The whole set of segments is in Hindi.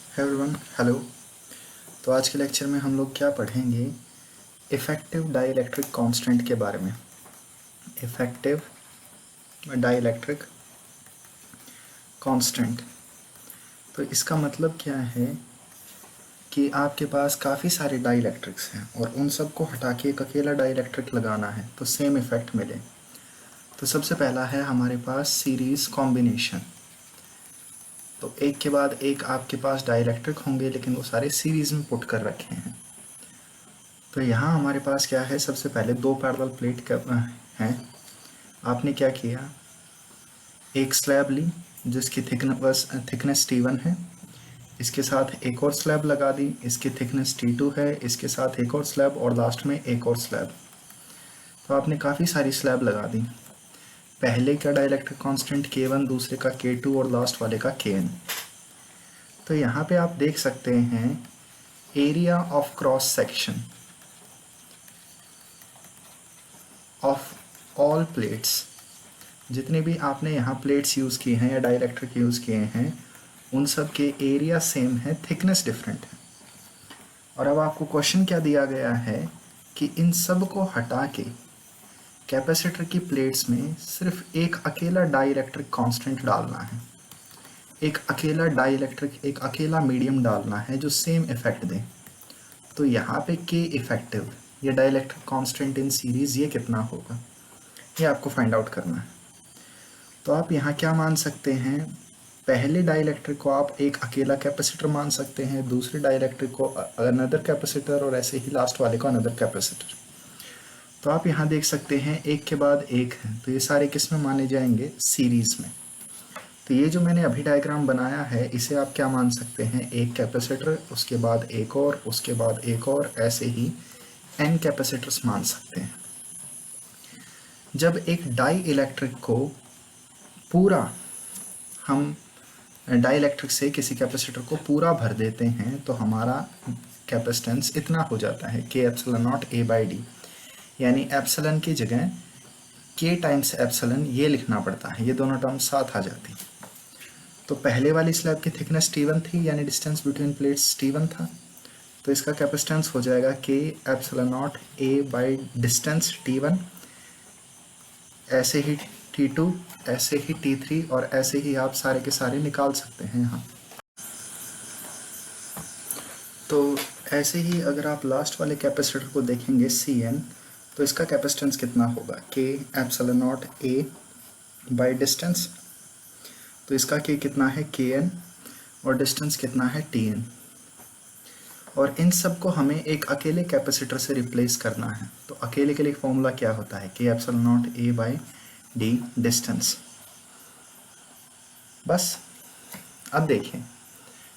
Everyone hello. तो आज के लेक्चर में हम लोग क्या पढ़ेंगे, इफ़ेक्टिव डाइलेक्ट्रिक कांस्टेंट के बारे में। इफ़ेक्टिव डाइलेक्ट्रिक कांस्टेंट, तो इसका मतलब क्या है कि आपके पास काफ़ी सारे डाइलेक्ट्रिक्स हैं और उन सब को हटा के एक अकेला डाइलेक्ट्रिक लगाना है तो सेम इफ़ेक्ट मिले। तो सबसे पहला है हमारे पास सीरीज़ कॉम्बिनेशन। तो एक के बाद एक आपके पास डाइलेक्ट्रिक होंगे लेकिन वो सारे सीरीज़ में पुट कर रखे हैं। तो यहाँ हमारे पास क्या है, सबसे पहले दो पैरेलल प्लेट हैं। आपने क्या किया, एक स्लैब ली जिसकी थिकनेस T1 है, इसके साथ एक और स्लैब लगा दी, इसकी थिकनेस T2 है, इसके साथ एक और स्लैब और लास्ट में एक और स्लैब। तो आपने काफ़ी सारी स्लैब लगा दी। पहले का डाइलेक्ट्रिक कांस्टेंट K1, दूसरे का K2 और लास्ट वाले का Kn। तो यहाँ पे आप देख सकते हैं area of cross section of all plates, जितने भी आपने यहाँ प्लेट्स यूज़ किए हैं या डाइलेक्ट्रिक यूज़ किए हैं उन सब के एरिया सेम है, थिकनेस डिफरेंट है। और अब आपको क्वेश्चन क्या दिया गया है कि इन सब को हटा के कैपेसिटर की प्लेट्स में सिर्फ एक अकेला डाइलेक्ट्रिक कांस्टेंट डालना है, एक अकेला डाइलेक्ट्रिक, एक अकेला मीडियम डालना है जो सेम इफेक्ट दे। तो यहाँ पे के इफेक्टिव ये डाइलेक्ट्रिक कांस्टेंट इन सीरीज ये कितना होगा, ये आपको फाइंड आउट करना है। तो आप यहाँ क्या मान सकते हैं, पहले डाइलेक्ट्रिक को आप एक अकेला कैपेसिटर मान सकते हैं, दूसरे डाइलेक्ट्रिक को अनदर कैपेसिटर और ऐसे ही लास्ट वाले को अनदर कैपेसिटर। तो आप यहाँ देख सकते हैं एक के बाद एक है, तो ये सारे किस में माने जाएंगे, सीरीज में। तो ये जो मैंने अभी डायग्राम बनाया है इसे आप क्या मान सकते हैं, एक कैपेसिटर, उसके बाद एक और, उसके बाद एक और, ऐसे ही n कैपेसिटर्स मान सकते हैं। जब एक डाई इलेक्ट्रिक को पूरा हम डाइलेक्ट्रिक से किसी कैपेसिटर को पूरा भर देते हैं तो हमारा कैपेसिटेंस इतना हो जाता है के epsilon not A by D, यानी एप्सिलॉन की जगह के टाइम्स एप्सिलॉन ये लिखना पड़ता है, ये दोनों टर्म साथ आ जाती। तो पहले वाली स्लैब की थिकनेस T1 थी, यानी डिस्टेंस बिटवीन प्लेट्स T1 था, तो इसका कैपेसिटेंस हो जाएगा के epsilon not A by distance T1, ऐसे ही T2, ऐसे ही T3 और ऐसे ही आप सारे के सारे निकाल सकते हैं यहाँ। तो ऐसे ही अगर आप लास्ट वाले कैपेसिटर को देखेंगे Cn, तो इसका कैपेसिटेंस कितना होगा, के epsilon not A by distance, तो इसका के कितना है Kn और डिस्टेंस कितना है Tn। और इन सब को हमें एक अकेले कैपेसिटर से रिप्लेस करना है। तो अकेले के लिए फॉर्मूला क्या होता है, के epsilon not A by D distance. बस अब देखें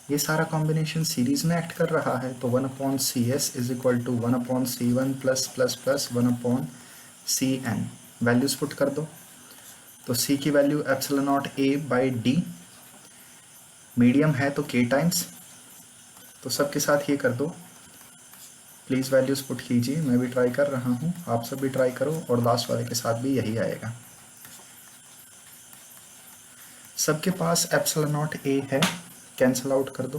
ये सारा कॉम्बिनेशन सीरीज में एक्ट कर रहा है, तो 1/CS is equal to 1/C1 plus plus plus 1/CN, values put कर दो। तो C की value epsilon not A by D, medium है तो K टाइम्स, तो सबके साथ ये कर दो। प्लीज़ वैल्यूज पुट कीजिए, मैं भी ट्राई कर रहा हूँ, आप सब भी ट्राई करो, और लास्ट वाले के साथ भी यही आएगा। सबके पास एप्सिलॉन नॉट ए है, कैंसिल आउट कर दो।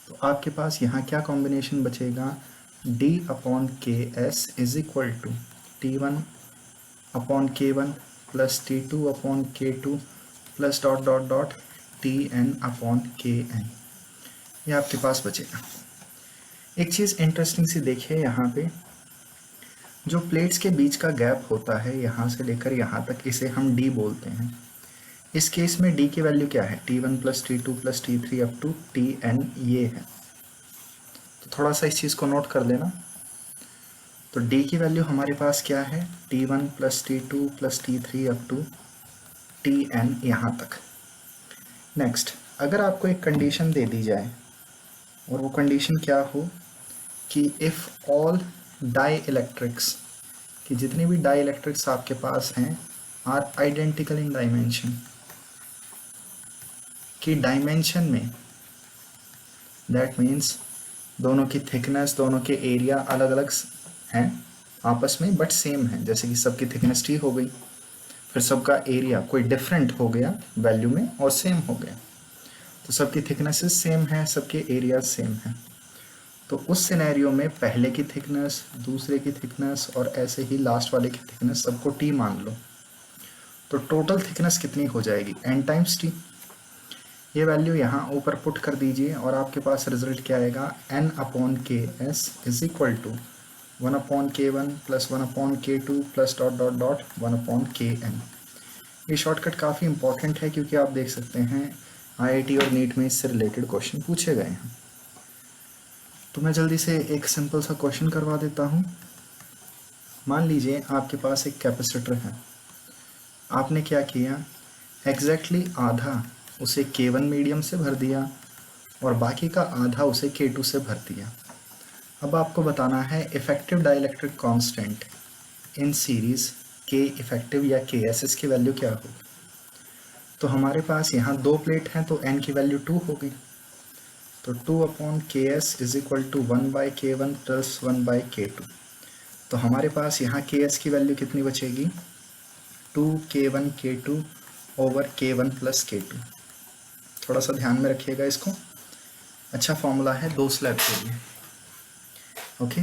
तो आपके पास यहाँ क्या कॉम्बिनेशन बचेगा, D/KS is equal to T1/K1 plus T2/K2 plus dot dot dot Tn/Kn, ये आपके पास बचेगा। एक चीज़ इंटरेस्टिंग सी देखिए, यहाँ पे जो प्लेट्स के बीच का गैप होता है यहाँ से लेकर यहाँ तक, इसे हम D बोलते हैं। इस केस में D की वैल्यू क्या है, T1 plus T2 plus T3 up to Tn ये है। तो थोड़ा सा इस चीज़ को नोट कर लेना। तो D की वैल्यू हमारे पास क्या है, T1 plus T2 plus T3 up to Tn यहाँ तक। नेक्स्ट, अगर आपको एक कंडीशन दे दी जाए और वो कंडीशन क्या हो कि इफ़ ऑल डाई इलेक्ट्रिक्स, कि जितने भी डाई इलेक्ट्रिक्स आपके पास हैं आर आइडेंटिकल इन डायमेंशन, कि डायमेंशन में दैट मीन्स दोनों की थिकनेस, दोनों के एरिया अलग अलग हैं आपस में बट सेम है, जैसे कि सबकी थिकनेस T हो गई, फिर सबका एरिया कोई डिफरेंट हो गया वैल्यू में और सेम हो गया। तो सबकी थिकनेसेस सेम है, सबके एरियाज सेम हैं। तो उस सिनेरियो में पहले की थिकनेस, दूसरे की थिकनेस और ऐसे ही लास्ट वाले की थिकनेस सबको टी मान लो। तो टोटल थिकनेस कितनी हो जाएगी, n टाइम्स टी। ये वैल्यू यहाँ ऊपर पुट कर दीजिए और आपके पास रिजल्ट क्या आएगा, n upon K S is equal to 1 upon K one plus 1 upon K two plus dot dot dot 1 upon K N. ये शॉर्टकट काफ़ी इंपॉर्टेंट है क्योंकि आप देख सकते हैं आईआईटी और नीट में इससे रिलेटेड क्वेश्चन पूछे गए हैं। तो मैं जल्दी से एक सिंपल सा क्वेश्चन करवा देता हूँ। मान लीजिए आपके पास एक कैपेसिटर है, आपने क्या किया, एग्जैक्टली आधा उसे K1 मीडियम से भर दिया और बाकी का आधा उसे K2 से भर दिया। अब आपको बताना है effective dielectric constant in series K effective या KS इसकी वैल्यू क्या होगी। तो हमारे पास यहाँ दो प्लेट हैं तो n की वैल्यू 2 हो गई। तो 2 upon K S is equal to 1 by K1 plus 1 by K2। तो हमारे पास यहाँ KS की वैल्यू कितनी बचेगी, 2K1 K2 over K1 plus K2। थोड़ा सा ध्यान में रखिएगा इसको, अच्छा फॉर्मूला है दो स्लैब के लिए। ओके